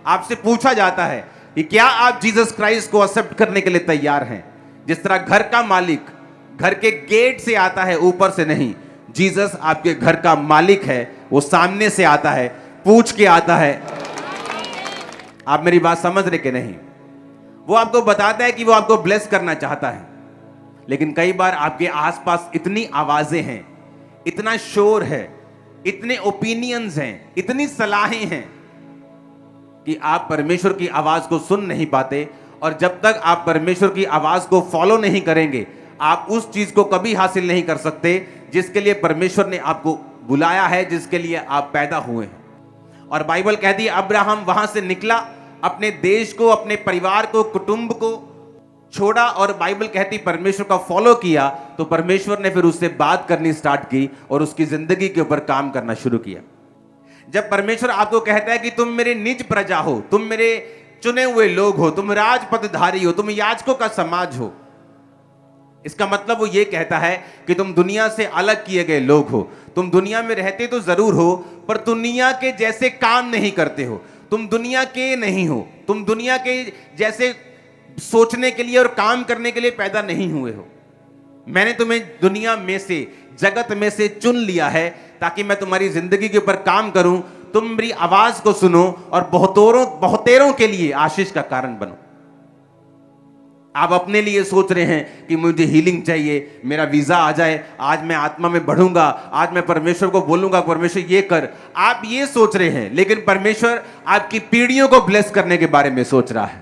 आपसे पूछा जाता है कि क्या आप जीसस क्राइस्ट को एक्सेप्ट करने के लिए तैयार हैं? जिस तरह घर का मालिक घर के गेट से आता है, ऊपर से नहीं, जीसस आपके घर का मालिक है। वो सामने से आता है, पूछ के आता है। आप मेरी बात समझ रहे कि नहीं? वो आपको बताता है कि वो आपको ब्लेस करना चाहता है, लेकिन कई बार आपके आसपास इतनी आवाजें हैं, इतना शोर है, इतने ओपिनियंस हैं, इतनी सलाहें हैं कि आप परमेश्वर की आवाज को सुन नहीं पाते। और जब तक आप परमेश्वर की आवाज को फॉलो नहीं करेंगे, आप उस चीज को कभी हासिल नहीं कर सकते जिसके लिए परमेश्वर ने आपको बुलाया है, जिसके लिए आप पैदा हुए हैं। और बाइबल कहती है अब्राहम वहां से निकला, अपने देश को, अपने परिवार को, कुटुंब को छोड़ा, और बाइबल कहती परमेश्वर का फॉलो किया, तो परमेश्वर ने फिर उससे बात करनी स्टार्ट की और उसकी जिंदगी के ऊपर काम करना शुरू किया। जब परमेश्वर आपको कहता है कि तुम मेरे निज प्रजा हो, तुम मेरे चुने हुए लोग हो, तुम राजपदधारी हो, तुम याजकों का समाज हो, इसका मतलब वो ये कहता है कि तुम दुनिया से अलग किए गए लोग हो। तुम दुनिया में रहते तो जरूर हो, पर दुनिया के जैसे काम नहीं करते हो। तुम दुनिया के नहीं हो, तुम दुनिया के जैसे सोचने के लिए और काम करने के लिए पैदा नहीं हुए हो। मैंने तुम्हें दुनिया में से, जगत में से चुन लिया है ताकि मैं तुम्हारी जिंदगी के ऊपर काम करूं, तुम मेरी आवाज को सुनो और बहुतेरों के लिए आशीष का कारण बनो। आप अपने लिए सोच रहे हैं कि मुझे हीलिंग चाहिए, मेरा वीजा आ जाए, आज मैं आत्मा में बढ़ूंगा, आज मैं परमेश्वर को बोलूंगा परमेश्वर ये कर। आप ये सोच रहे हैं, लेकिन परमेश्वर आपकी पीढ़ियों को ब्लेस करने के बारे में सोच रहा है।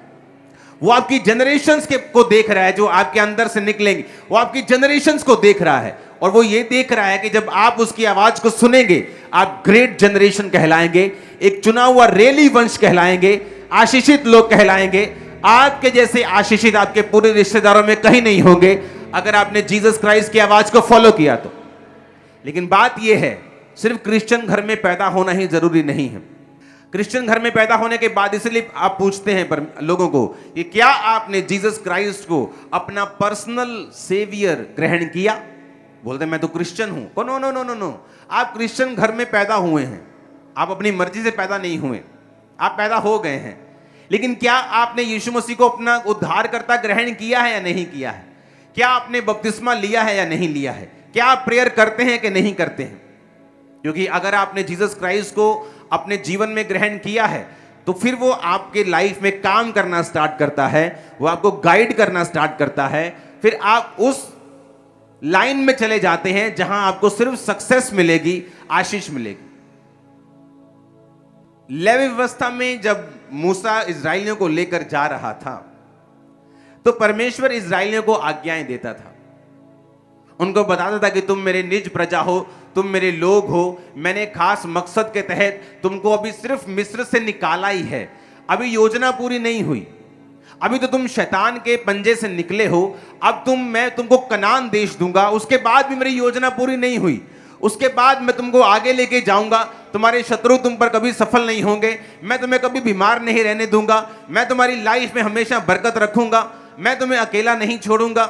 वो आपकी जनरेशंस को देख रहा है, जो आपके अंदर से निकलेंगे, वो आपकी जनरेशंस को देख रहा है। और वो ये देख रहा है कि जब आप उसकी आवाज को सुनेंगे, आप ग्रेट जनरेशन कहलाएंगे, एक चुना हुआ रेली वंश कहलाएंगे, आशीषित लोग कहलाएंगे। आपके जैसे आशीषित आपके पूरे रिश्तेदारों में कहीं नहीं होंगे अगर आपने जीसस क्राइस्ट की आवाज को फॉलो किया तो। लेकिन बात यह है, सिर्फ क्रिश्चियन घर में पैदा होना ही जरूरी नहीं है। क्रिश्चियन घर में पैदा होने के बाद इसलिए आप पूछते हैं पर लोगों को कि क्या आपने जीसस क्राइस्ट को अपना पर्सनल सेवियर ग्रहण किया? बोलते मैं तो क्रिश्चियन हूं। No no no no no, आप क्रिश्चियन घर में पैदा हुए हैं, आप अपनी मर्जी से पैदा नहीं हुए, आप पैदा हो गए हैं। लेकिन क्या आपने यीशु मसीह को अपना उद्धारकर्ता ग्रहण किया है या नहीं किया है? क्या आपने बपतिस्मा लिया है या नहीं लिया है? क्या आप प्रेयर करते हैं कि नहीं करते हैं? क्योंकि अगर आपने जीसस क्राइस्ट को अपने जीवन में ग्रहण किया है तो फिर वो आपके लाइफ में काम करना स्टार्ट करता है, वो आपको गाइड करना स्टार्ट करता है। फिर आप उस लाइन में चले जाते हैं जहां आपको सिर्फ सक्सेस मिलेगी, आशीष मिलेगी। लेवी व्यवस्था में जब मूसा इजराइलियों को लेकर जा रहा था तो परमेश्वर इजराइलियों को आज्ञाएं देता था, उनको बताता था कि तुम मेरे निज प्रजा हो, तुम मेरे लोग हो। मैंने खास मकसद के तहत तुमको अभी सिर्फ मिस्र से निकाला ही है, अभी योजना पूरी नहीं हुई। अभी तो तुम शैतान के पंजे से निकले हो, अब मैं तुमको कनान देश दूंगा, उसके बाद भी मेरी योजना पूरी नहीं हुई। उसके बाद मैं तुमको आगे लेके जाऊंगा, तुम्हारे शत्रु तुम पर कभी सफल नहीं होंगे, मैं तुम्हें कभी बीमार नहीं रहने दूंगा, मैं तुम्हारी लाइफ में हमेशा बरकत रखूंगा, मैं तुम्हें अकेला नहीं छोड़ूंगा,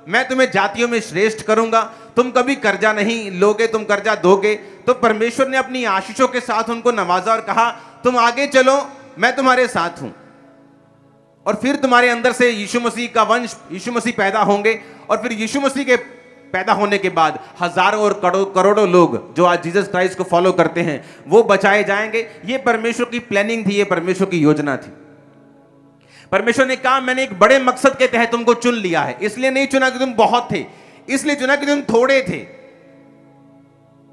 मैं तुम्हें जातियों में श्रेष्ठ करूंगा, तुम कभी कर्जा नहीं लोगे, तुम कर्जा दोगे। तो परमेश्वर ने अपनी आशीषों के साथ उनको नवाजा और कहा तुम आगे चलो, मैं तुम्हारे साथ हूं। और फिर तुम्हारे अंदर से यीशु मसीह का वंश, यीशु मसीह पैदा होंगे। और फिर यीशु मसीह के पैदा होने के बाद हजारों और करोड़ों लोग जो आज जीसस क्राइस्ट को फॉलो करते हैं वो बचाए जाएंगे। ये परमेश्वर की प्लानिंग थी, ये परमेश्वर की योजना थी। परमेश्वर ने कहा मैंने एक बड़े मकसद के तहत तुमको चुन लिया है। इसलिए नहीं चुना कि तुम बहुत थे, इसलिए चुना कि तुम थोड़े थे,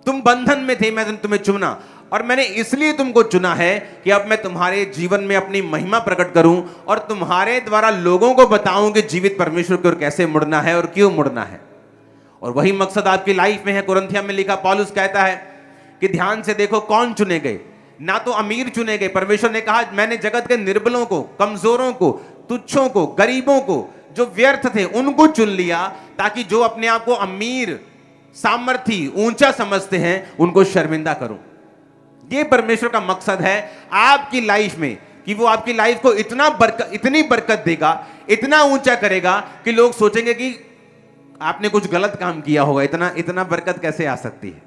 तुम बंधन में थे, मैं तुम्हें चुना। और मैंने इसलिए तुमको चुना है कि अब मैं तुम्हारे जीवन में अपनी महिमा प्रकट करूं और तुम्हारे द्वारा लोगों को बताऊं कि जीवित परमेश्वर की ओर कैसे मुड़ना है और क्यों मुड़ना है। और वही मकसद आपकी लाइफ में है। कुरिन्थियों में लिखा पौलुस कहता है कि ध्यान से देखो कौन चुने गए, ना तो अमीर चुने गए। परमेश्वर ने कहा मैंने जगत के निर्बलों को, कमजोरों को, तुच्छों को, गरीबों को, जो व्यर्थ थे उनको चुन लिया, ताकि जो अपने आप को अमीर, सामर्थी, ऊंचा समझते हैं उनको शर्मिंदा करूं। ये परमेश्वर का मकसद है आपकी लाइफ में कि वो आपकी लाइफ को इतनी बरकत देगा, इतना ऊंचा करेगा कि लोग सोचेंगे कि आपने कुछ गलत काम किया होगा, इतना बरकत कैसे आ सकती है।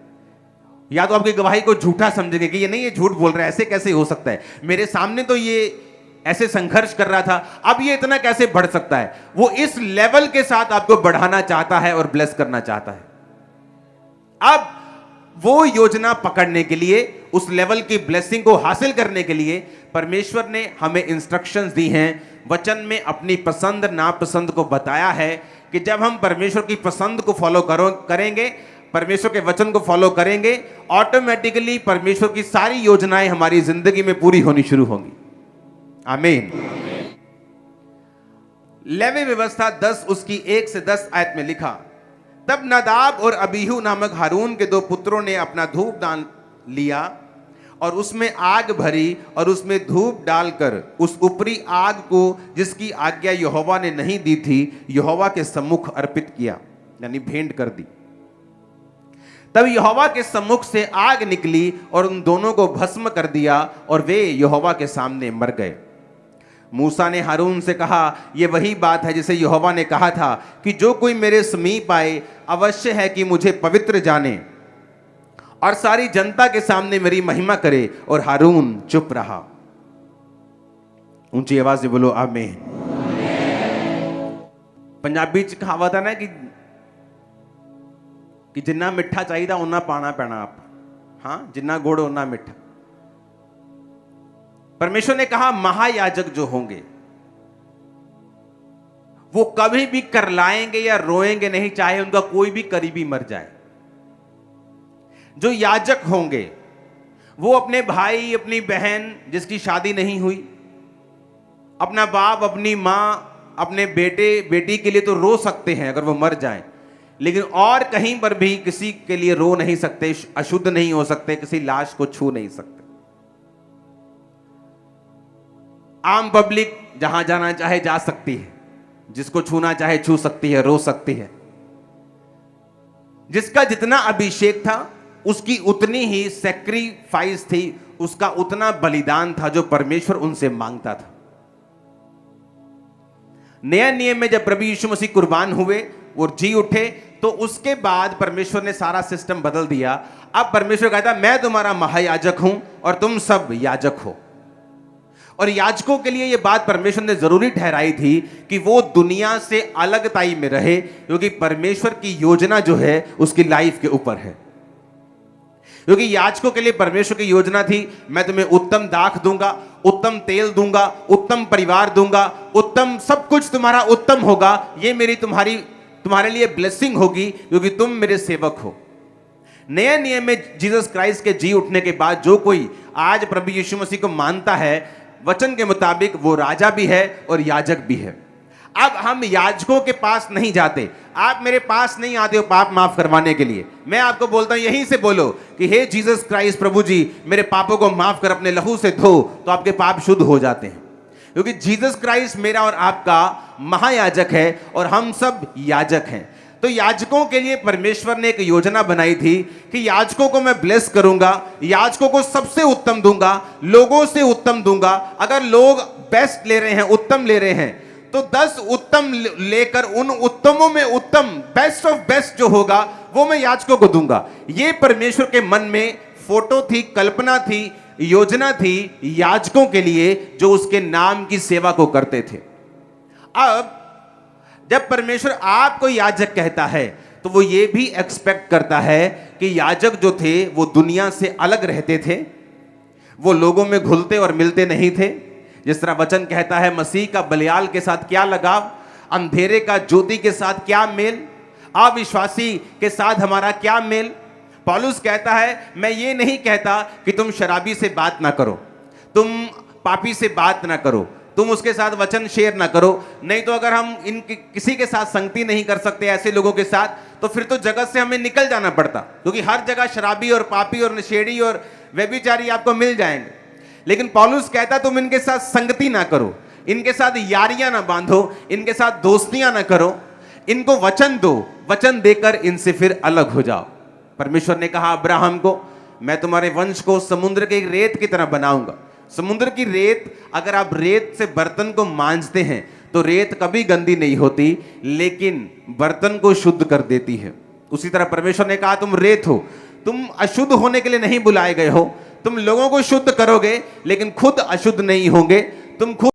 या तो आपकी गवाही को झूठा समझेंगे कि ये नहीं, ये झूठ बोल रहा है, ऐसे कैसे हो सकता है, मेरे सामने तो ये ऐसे संघर्ष कर रहा था, अब ये इतना कैसे बढ़ सकता है। वो इस लेवल के साथ आपको बढ़ाना चाहता है और ब्लेस करना चाहता है। अब वो योजना पकड़ने के लिए, उस लेवल की ब्लेसिंग को हासिल करने के लिए परमेश्वर ने हमें इंस्ट्रक्शंस दी हैं, वचन में अपनी पसंद नापसंद को बताया है कि जब हम परमेश्वर की पसंद को फॉलो करेंगे, परमेश्वर के वचन को फॉलो करेंगे, ऑटोमेटिकली परमेश्वर की सारी योजनाएं हमारी जिंदगी में पूरी होनी शुरू होंगी। आमीन। लेवी व्यवस्था 10 उसकी 1 से 10 आयत में लिखा, तब नादाब और अबीहू नामक हारून के 2 पुत्रों ने अपना धूप दान लिया और उसमें आग भरी और उसमें धूप डालकर उस ऊपरी आग को जिसकी आज्ञा यहोवा ने नहीं दी थी यहोवा के सम्मुख अर्पित किया, यानी भेंट कर दी। तब यहोवा के सम्मुख से आग निकली और उन दोनों को भस्म कर दिया और वे यहोवा के सामने मर गए। मूसा ने हारून से कहा, यह वही बात है जिसे यहोवा ने कहा था कि जो कोई मेरे समीप आए अवश्य है कि मुझे पवित्र जाने और सारी जनता के सामने मेरी महिमा करे। और हारून चुप रहा। ऊंची आवाज से बोलो आमीन। पंजाबी च कहावत है ना कि जिन्ना मिठा चाहिए उन्ना पाना पैना आप, हाँ, जिन्ना गुड़ उन्ना मिठा। परमेश्वर ने कहा महायाजक जो होंगे वो कभी भी करलाएंगे या रोएंगे नहीं, चाहे उनका कोई भी करीबी मर जाए। जो याजक होंगे वो अपने भाई, अपनी बहन जिसकी शादी नहीं हुई, अपना बाप, अपनी मां, अपने बेटे बेटी के लिए तो रो सकते हैं अगर वो मर जाएं, लेकिन और कहीं पर भी किसी के लिए रो नहीं सकते, अशुद्ध नहीं हो सकते, किसी लाश को छू नहीं सकते। आम पब्लिक जहां जाना चाहे जा सकती है, जिसको छूना चाहे छू सकती है, रो सकती है। जिसका जितना अभिषेक था उसकी उतनी ही सैक्रिफाइस थी, उसका उतना बलिदान था जो परमेश्वर उनसे मांगता था। नया नियम में जब प्रभु यीशु मसीह कुर्बान हुए और जी उठे तो उसके बाद परमेश्वर ने सारा सिस्टम बदल दिया। अब परमेश्वर कहता मैं तुम्हारा महायाजक हूं और तुम सब याजक हो। और याजकों के लिए यह बात परमेश्वर ने जरूरी ठहराई थी कि वो दुनिया से अलगताई में रहे, क्योंकि परमेश्वर की योजना जो है उसकी लाइफ के ऊपर है। क्योंकि याजकों के लिए परमेश्वर की योजना थी, मैं तुम्हें उत्तम दाख दूंगा, उत्तम तेल दूंगा, उत्तम परिवार दूंगा, उत्तम सब कुछ तुम्हारा उत्तम होगा, ये मेरी तुम्हारे लिए ब्लेसिंग होगी क्योंकि तुम मेरे सेवक हो। नए नियम में जीसस क्राइस्ट के जी उठने के बाद जो कोई आज प्रभु यीशु मसीह को मानता है, वचन के मुताबिक वो राजा भी है और याजक भी है। अब हम याजकों के पास नहीं जाते, आप मेरे पास नहीं आते हो पाप माफ करवाने के लिए। मैं आपको बोलता हूं यहीं से बोलो कि हे जीसस क्राइस्ट प्रभु जी मेरे पापों को माफ कर, अपने लहू से धो, तो आपके पाप शुद्ध हो जाते हैं। क्योंकि जीसस क्राइस्ट मेरा और आपका महायाजक है और हम सब याजक हैं। तो याजकों के लिए परमेश्वर ने एक योजना बनाई थी कि याजकों को मैं ब्लेस करूंगा, याजकों को सबसे उत्तम दूंगा, लोगों से उत्तम दूंगा। अगर लोग बेस्ट ले रहे हैं, उत्तम ले रहे हैं, तो 10 उत्तम लेकर उन उत्तमों में उत्तम, बेस्ट ऑफ बेस्ट जो होगा वो मैं याजकों को दूंगा। ये परमेश्वर के मन में फोटो थी, कल्पना थी, योजना थी याजकों के लिए जो उसके नाम की सेवा को करते थे। अब जब परमेश्वर आपको याजक कहता है तो वो ये भी एक्सपेक्ट करता है कि याजक जो थे वो दुनिया से अलग रहते थे, वो लोगों में घुलते और मिलते नहीं थे। जिस तरह वचन कहता है मसीह का बलियाल के साथ क्या लगाव, अंधेरे का ज्योति के साथ क्या मेल, अविश्वासी के साथ हमारा क्या मेल। पौलुस कहता है मैं ये नहीं कहता कि तुम शराबी से बात ना करो, तुम पापी से बात ना करो, तुम उसके साथ वचन शेयर ना करो, नहीं तो अगर हम किसी के साथ संगति नहीं कर सकते ऐसे लोगों के साथ, तो फिर तो जगत से हमें निकल जाना पड़ता, क्योंकि हर जगह शराबी और पापी और नशेड़ी और व्यभिचारी आपको मिल जाएंगे। लेकिन पौलुस कहता तुम इनके साथ संगति ना करो, इनके साथ यारियां ना बांधो, इनके साथ दोस्तियां ना करो, इनको वचन दो, वचन देकर इनसे फिर अलग हो जाओ। परमेश्वर ने कहा अब्राहम को मैं तुम्हारे वंश को समुद्र के रेत की तरह बनाऊंगा। समुद्र की रेत, अगर आप रेत से बर्तन को मांजते हैं तो रेत कभी गंदी नहीं होती, लेकिन बर्तन को शुद्ध कर देती है। उसी तरह परमेश्वर ने कहा तुम रेत हो, तुम अशुद्ध होने के लिए नहीं बुलाए गए हो। तुम लोगों को शुद्ध करोगे लेकिन खुद अशुद्ध नहीं होंगे। तुम खुद